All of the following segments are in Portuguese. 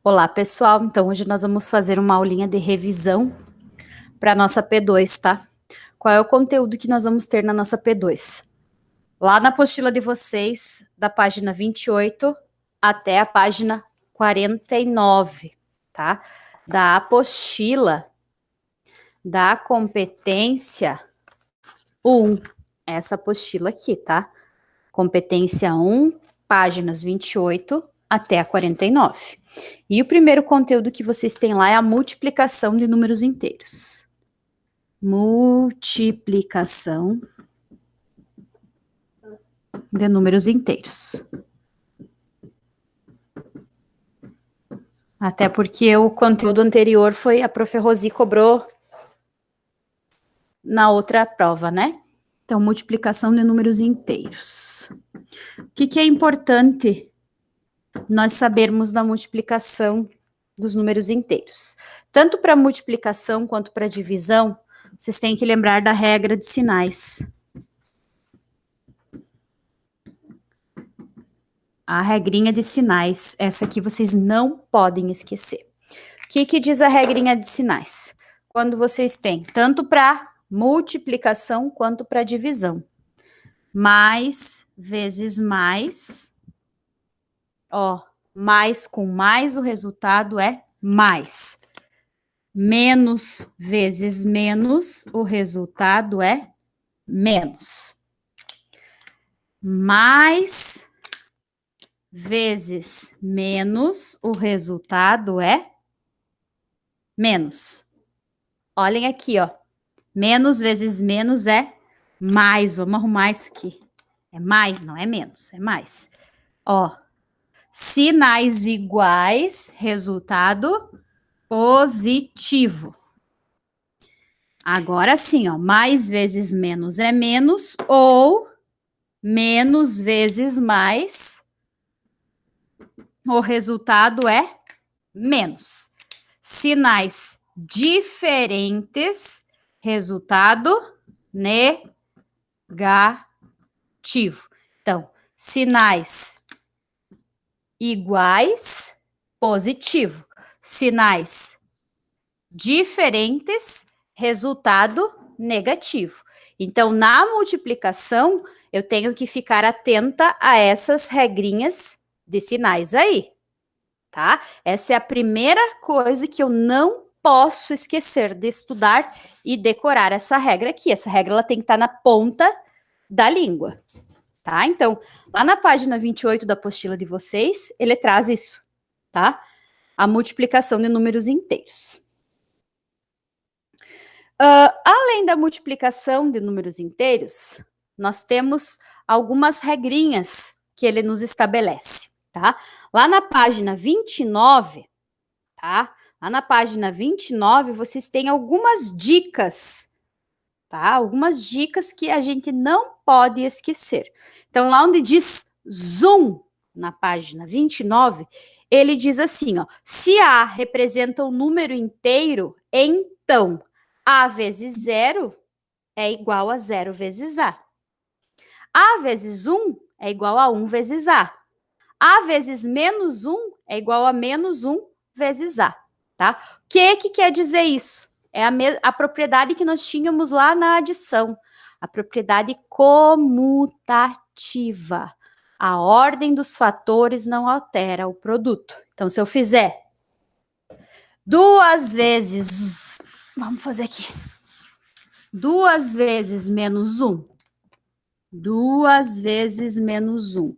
Olá, pessoal. Então, hoje nós vamos fazer uma aulinha de revisão para a nossa P2, tá? Qual é o conteúdo que nós vamos ter na nossa P2? Lá na apostila de vocês, da página 28 até a página 49, tá? Da apostila da competência 1. Essa apostila aqui, tá? Competência 1, páginas 28 até a 49. E o primeiro conteúdo que vocês têm lá é a multiplicação de números inteiros. Multiplicação de números inteiros. Até porque o conteúdo anterior foi a Prof. Rosi cobrou na outra prova, né? Então, multiplicação de números inteiros. O que é importante nós sabermos da multiplicação dos números inteiros? Tanto para multiplicação quanto para divisão, vocês têm que lembrar da regra de sinais. A regrinha de sinais, essa aqui vocês não podem esquecer. O que diz a regrinha de sinais? Quando vocês têm tanto para multiplicação quanto para divisão. Mais vezes mais, ó, mais com mais, o resultado é mais. Menos vezes menos, o resultado é menos. Mais vezes menos, o resultado é menos. Olhem aqui, ó. Menos vezes menos é mais. Vamos arrumar isso aqui. É mais, não é menos, é mais. Ó, sinais iguais, resultado positivo. Agora sim, ó, mais vezes menos é menos, ou menos vezes mais, o resultado é menos. Sinais diferentes, resultado negativo. Então, sinais iguais, positivo. Sinais diferentes, resultado negativo. Então, na multiplicação, eu tenho que ficar atenta a essas regrinhas de sinais aí, tá? Essa é a primeira coisa que eu não posso esquecer de estudar e decorar essa regra aqui. Essa regra ela tem que estar na ponta da língua, tá? Então, lá na página 28 da apostila de vocês, ele traz isso, tá? A multiplicação de números inteiros. Além da multiplicação de números inteiros, nós temos algumas regrinhas que ele nos estabelece, tá? Lá na página 29, tá? Lá na página 29, vocês têm algumas dicas, tá? Algumas dicas que a gente não pode esquecer. Então, lá onde diz zoom, na página 29, ele diz assim, ó, se A representa um número inteiro, então A vezes 0 é igual a 0 vezes A. A vezes 1 é igual a 1 vezes A. A vezes menos 1 é igual a menos 1 vezes A, tá? O que quer dizer isso? É a propriedade que nós tínhamos lá na adição, a propriedade comutativa. A ordem dos fatores não altera o produto. Então, se eu fizer 2 vezes... Vamos fazer aqui. 2 vezes menos 1. 2 vezes menos 1.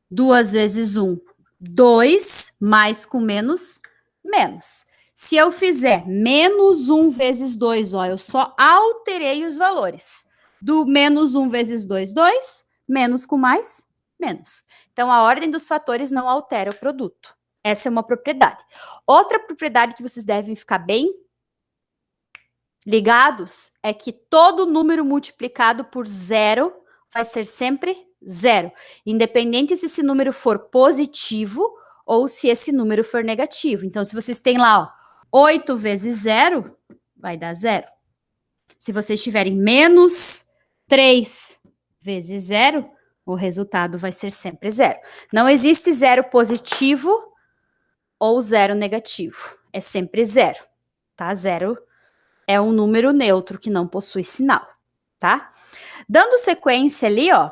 2 vezes 1, 2, mais com menos, menos. Se eu fizer menos 1 vezes 2, ó, eu só alterei os valores. Do menos 1 vezes 2, 2, menos com mais, menos. Então, a ordem dos fatores não altera o produto. Essa é uma propriedade. Outra propriedade que vocês devem ficar bem ligados é que todo número multiplicado por zero vai ser sempre zero, independente se esse número for positivo ou se esse número for negativo. Então, se vocês têm lá, ó, 8 vezes zero, vai dar zero. Se vocês tiverem menos 3 vezes zero, o resultado vai ser sempre zero. Não existe zero positivo ou zero negativo. É sempre zero, tá? Zero é um número neutro que não possui sinal, tá? Dando sequência ali, ó,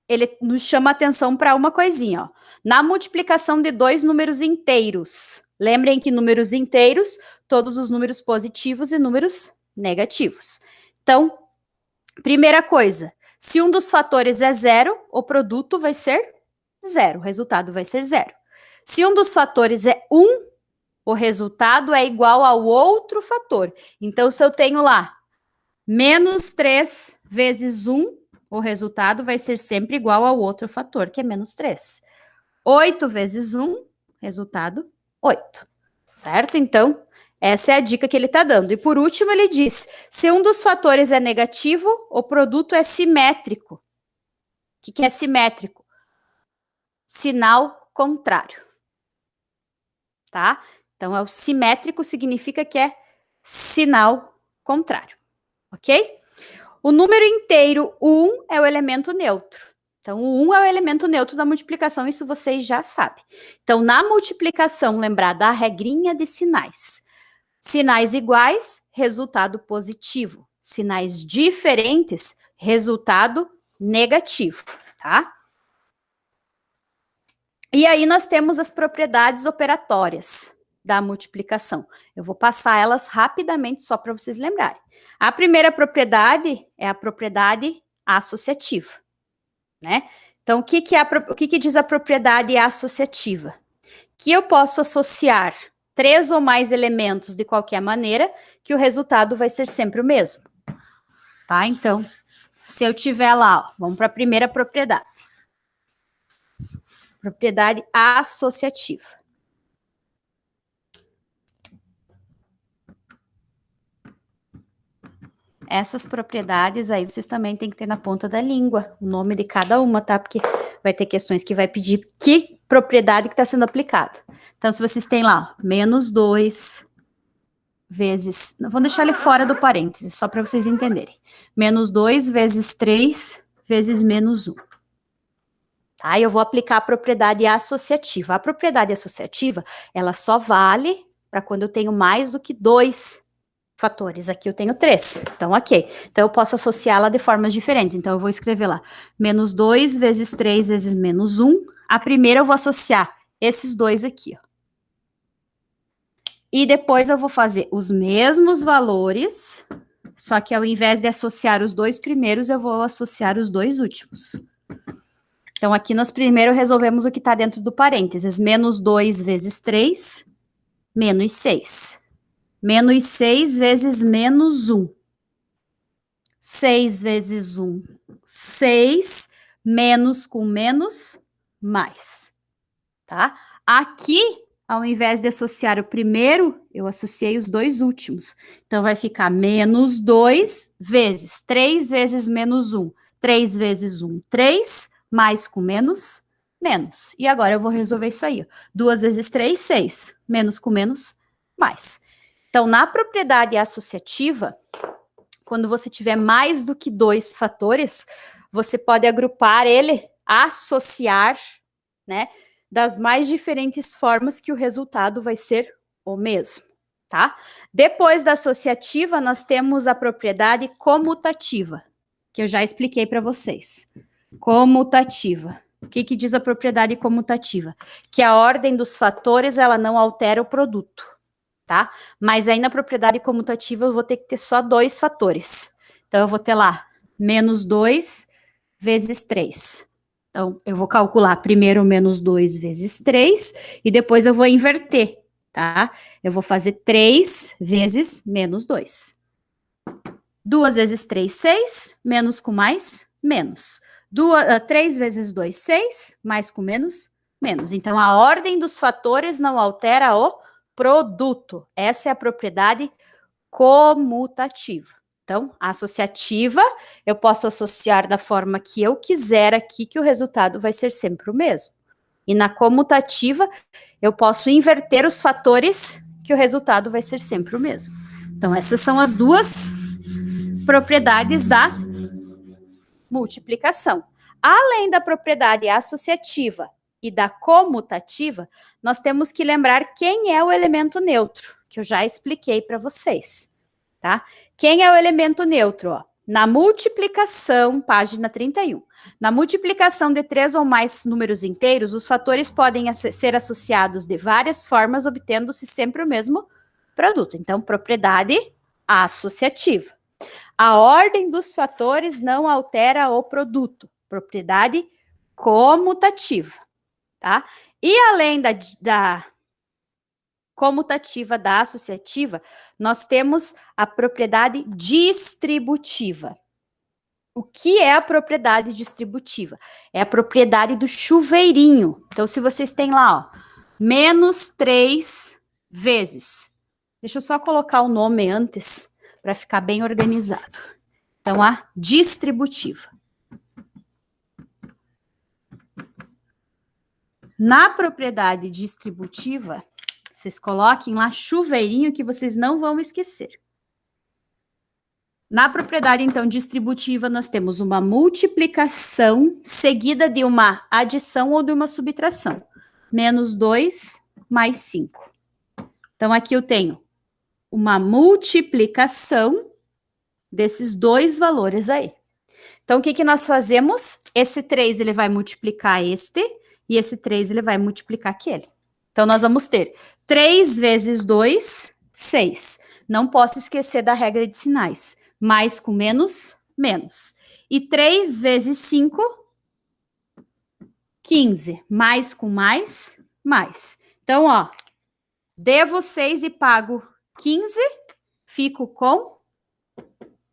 ele nos chama atenção para uma coisinha, ó. Na multiplicação de dois números inteiros. Lembrem que números inteiros, todos os números positivos e números negativos. Então, primeira coisa, se um dos fatores é zero, o produto vai ser zero, o resultado vai ser zero. Se um dos fatores é 1, o resultado é igual ao outro fator. Então, se eu tenho lá menos 3 vezes 1, o resultado vai ser sempre igual ao outro fator, que é menos 3. 8 vezes 1, resultado 8. Certo? Então, essa é a dica que ele está dando. E por último, ele diz: se um dos fatores é negativo, o produto é simétrico. O que é simétrico? Sinal contrário. Tá? Então, é o simétrico significa que é sinal contrário. Ok? O número inteiro 1 é o elemento neutro. Então, o 1 é o elemento neutro da multiplicação, isso vocês já sabem. Então, na multiplicação, lembrar da regrinha de sinais. Sinais iguais, resultado positivo. Sinais diferentes, resultado negativo, tá? E aí nós temos as propriedades operatórias da multiplicação. Eu vou passar elas rapidamente só para vocês lembrarem. A primeira propriedade é a propriedade associativa, né? Então, o que diz a propriedade associativa? Que eu posso associar 3 ou mais elementos de qualquer maneira, que o resultado vai ser sempre o mesmo. Tá? Então, se eu tiver lá, ó, vamos para a primeira propriedade. Propriedade associativa. Essas propriedades aí vocês também têm que ter na ponta da língua, o nome de cada uma, tá? Porque vai ter questões que vai pedir que propriedade que está sendo aplicada. Então, se vocês têm lá, menos 2 vezes... Vou deixar ele fora do parênteses, só para vocês entenderem. Menos 2 vezes 3 vezes menos 1. Tá? Eu vou aplicar a propriedade associativa. A propriedade associativa, ela só vale para quando eu tenho mais do que 2 fatores. Aqui eu tenho 3. Então, ok. Então, eu posso associá-la de formas diferentes. Então, eu vou escrever lá, menos 2 vezes 3 vezes menos 1. A primeira eu vou associar esses dois aqui, ó. E depois eu vou fazer os mesmos valores, só que ao invés de associar os dois primeiros, eu vou associar os dois últimos. Então, aqui nós primeiro resolvemos o que está dentro do parênteses. Menos 2 vezes 3, menos 6. Menos 6 vezes menos 1. 6 vezes 1, 6. Menos com menos, mais. Tá? Aqui, ao invés de associar o primeiro, eu associei os dois últimos. Então, vai ficar menos 2 vezes 3 vezes menos 1. 3 vezes 1, 3. Mais com menos, menos. E agora eu vou resolver isso aí. 2 vezes 3, 6. Menos com menos, mais. Então, na propriedade associativa, quando você tiver mais do que 2 fatores, você pode agrupar ele, associar, né, das mais diferentes formas que o resultado vai ser o mesmo, tá? Depois da associativa, nós temos a propriedade comutativa, que eu já expliquei para vocês. Comutativa. O que diz a propriedade comutativa? Que a ordem dos fatores, ela não altera o produto. Tá? Mas aí na propriedade comutativa eu vou ter que ter só 2 fatores. Então, eu vou ter lá, menos 2 vezes 3. Então, eu vou calcular primeiro menos 2 vezes 3, e depois eu vou inverter, tá? Eu vou fazer 3 vezes menos 2. 2 vezes 3, 6, menos com mais, menos. 3 vezes 2, 6, mais com menos, menos. Então, a ordem dos fatores não altera o produto. Essa é a propriedade comutativa. Então, a associativa, eu posso associar da forma que eu quiser aqui, que o resultado vai ser sempre o mesmo. E na comutativa, eu posso inverter os fatores, que o resultado vai ser sempre o mesmo. Então, essas são as duas propriedades da multiplicação. Além da propriedade associativa e da comutativa, nós temos que lembrar quem é o elemento neutro, que eu já expliquei para vocês, tá? Quem é o elemento neutro? Ó? Na multiplicação, página 31. Na multiplicação de 3 ou mais números inteiros, os fatores podem ser associados de várias formas, obtendo-se sempre o mesmo produto. Então, propriedade associativa. A ordem dos fatores não altera o produto. Propriedade comutativa, tá? E além da comutativa, da associativa, nós temos a propriedade distributiva. O que é a propriedade distributiva? É a propriedade do chuveirinho. Então, se vocês têm lá, ó, menos 3 vezes. Deixa eu só colocar o nome antes, para ficar bem organizado. Então, a distributiva. Na propriedade distributiva, vocês coloquem lá chuveirinho que vocês não vão esquecer. Na propriedade, então, distributiva, nós temos uma multiplicação seguida de uma adição ou de uma subtração. Menos 2 mais 5. Então, aqui eu tenho uma multiplicação desses dois valores aí. Então, o que nós fazemos? Esse 3, ele vai multiplicar este, e esse 3, ele vai multiplicar aquele. Então, nós vamos ter 3 vezes 2, 6. Não posso esquecer da regra de sinais. Mais com menos, menos. E 3 vezes 5, 15. Mais com mais, mais. Então, ó, devo 6 e pago 15, fico com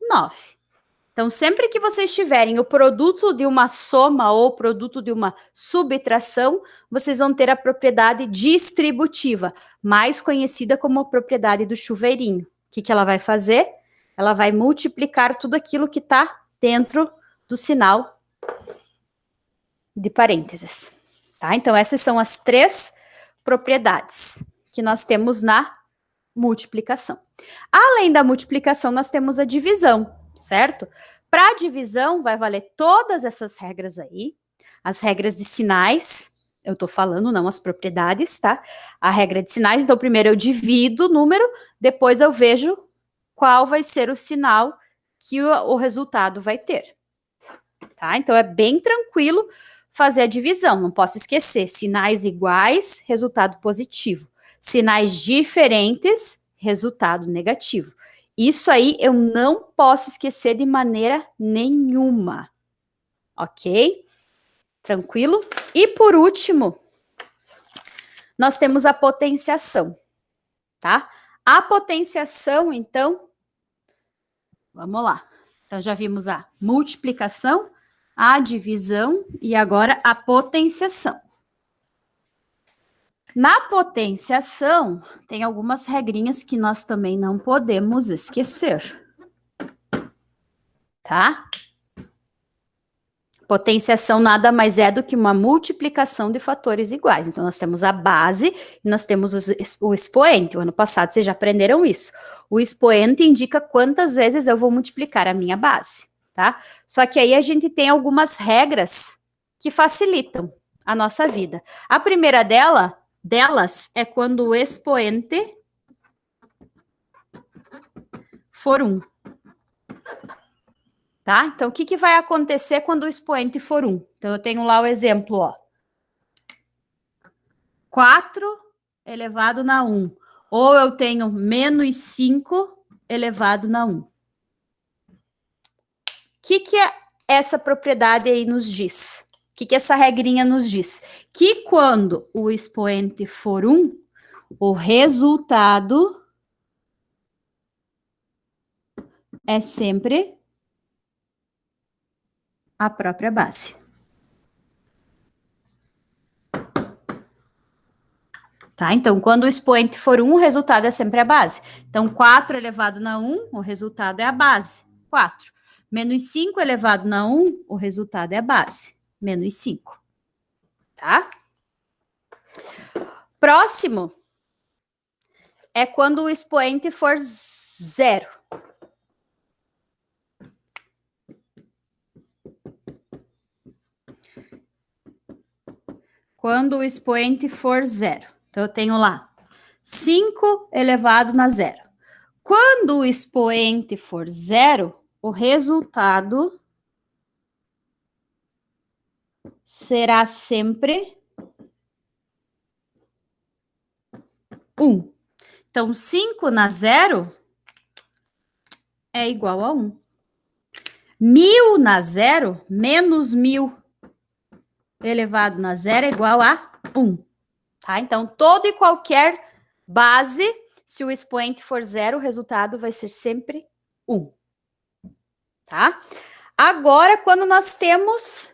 9. Então, sempre que vocês tiverem o produto de uma soma ou o produto de uma subtração, vocês vão ter a propriedade distributiva, mais conhecida como a propriedade do chuveirinho. O que ela vai fazer? Ela vai multiplicar tudo aquilo que está dentro do sinal de parênteses. Tá? Então, essas são as 3 propriedades que nós temos na multiplicação. Além da multiplicação, nós temos a divisão, certo? Para a divisão, vai valer todas essas regras aí, as regras de sinais, eu estou falando, não as propriedades, tá? A regra de sinais, então, primeiro eu divido o número, depois eu vejo qual vai ser o sinal que o resultado vai ter, tá? Então, é bem tranquilo fazer a divisão, não posso esquecer, sinais iguais, resultado positivo. Sinais diferentes, resultado negativo. Isso aí eu não posso esquecer de maneira nenhuma. Ok? Tranquilo? E por último, nós temos a potenciação, tá? A potenciação, então, vamos lá. Então, já vimos a multiplicação, a divisão e agora a potenciação. Na potenciação, tem algumas regrinhas que nós também não podemos esquecer. Tá? Potenciação nada mais é do que uma multiplicação de fatores iguais. Então, nós temos a base e nós temos o expoente. O ano passado vocês já aprenderam isso. O expoente indica quantas vezes eu vou multiplicar a minha base, tá? Só que aí a gente tem algumas regras que facilitam a nossa vida. A primeira delas é quando o expoente for 1. Tá? Então, o que vai acontecer quando o expoente for 1? Então, eu tenho lá o exemplo, ó. 4 elevado na 1. Ou eu tenho menos 5 elevado na 1. O que essa propriedade aí nos diz? O que essa regrinha nos diz? Que quando o expoente for 1, o resultado é sempre a própria base. Tá? Então, quando o expoente for 1, o resultado é sempre a base. Então, 4 elevado na 1, o resultado é a base, 4. Menos 5 elevado na 1, o resultado é a base, menos 5. Tá? Próximo é quando o expoente for 0. quando o expoente for zero. Então, eu tenho lá 5 elevado na zero. Quando o expoente for zero, o resultado será sempre 1. Então, 5 na zero é igual a 1. 1000 na zero, menos 1000 elevado na zero é igual a 1. Tá? Então, toda e qualquer base, se o expoente for zero, o resultado vai ser sempre 1. Tá? Agora, quando nós temos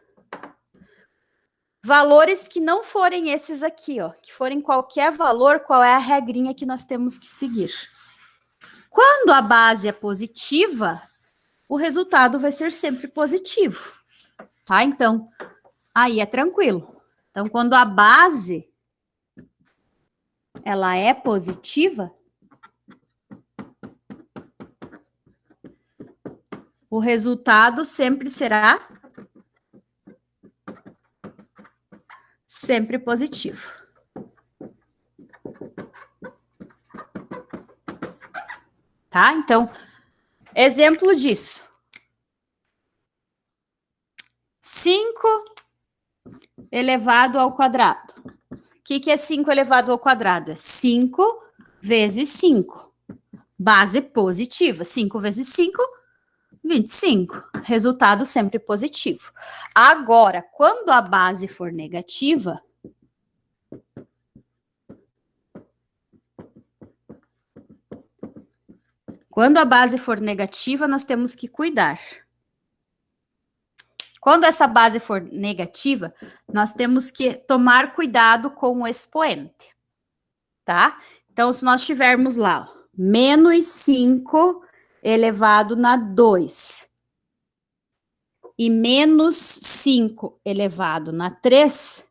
valores que não forem esses aqui, ó, que forem qualquer valor, qual é a regrinha que nós temos que seguir? Quando a base é positiva, o resultado vai ser sempre positivo, tá? Então, aí é tranquilo. Então, quando a base ela é positiva, o resultado sempre será sempre positivo. Tá? Então, exemplo disso. 5 elevado ao quadrado. O que é 5 elevado ao quadrado? É 5 vezes 5. Base positiva. 5 vezes 5, 25. Resultado sempre positivo. Agora, quando a base for negativa, nós temos que cuidar. Quando essa base for negativa, nós temos que tomar cuidado com o expoente, tá? Então, se nós tivermos lá, ó, menos 5 elevado na 2 e menos 5 elevado na 3,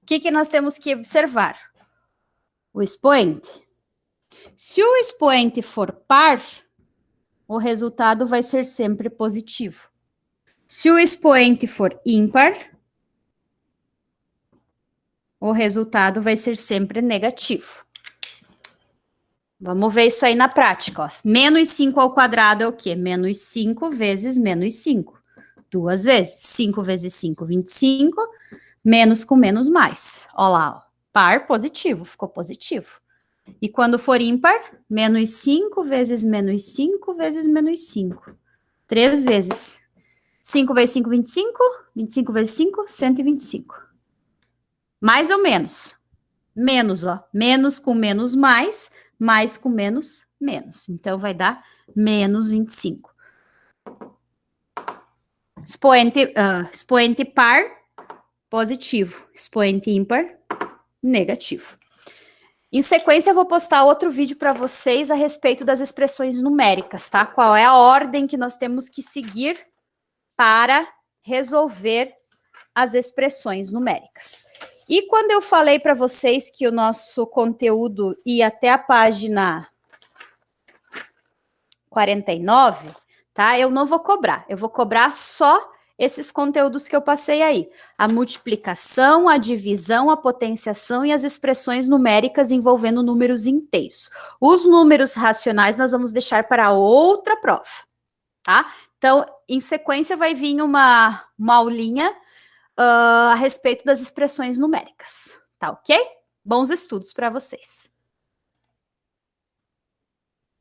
o que nós temos que observar? O expoente. Se o expoente for par, o resultado vai ser sempre positivo. Se o expoente for ímpar, o resultado vai ser sempre negativo. Vamos ver isso aí na prática, ó. Menos 5 ao quadrado é o quê? Menos 5 vezes menos 5. 2 vezes. 5 vezes 5, 25. Menos com menos mais. Ó lá, ó. Par positivo, ficou positivo. E quando for ímpar, menos 5 vezes menos 5 vezes menos 5. 3 vezes. 5 vezes 5, 25. 25 vezes 5, 125. Mais ou menos. Menos, ó. Menos com menos mais com menos, menos. Então, vai dar menos 25. Expoente par, positivo. Expoente ímpar, negativo. Em sequência, eu vou postar outro vídeo para vocês a respeito das expressões numéricas, tá? Qual é a ordem que nós temos que seguir para resolver as expressões numéricas. E quando eu falei para vocês que o nosso conteúdo ia até a página 49, tá? Eu não vou cobrar, eu vou cobrar só esses conteúdos que eu passei aí. A multiplicação, a divisão, a potenciação e as expressões numéricas envolvendo números inteiros. Os números racionais nós vamos deixar para outra prova, tá? Então, em sequência vai vir uma aulinha a respeito das expressões numéricas, tá ok? Bons estudos para vocês.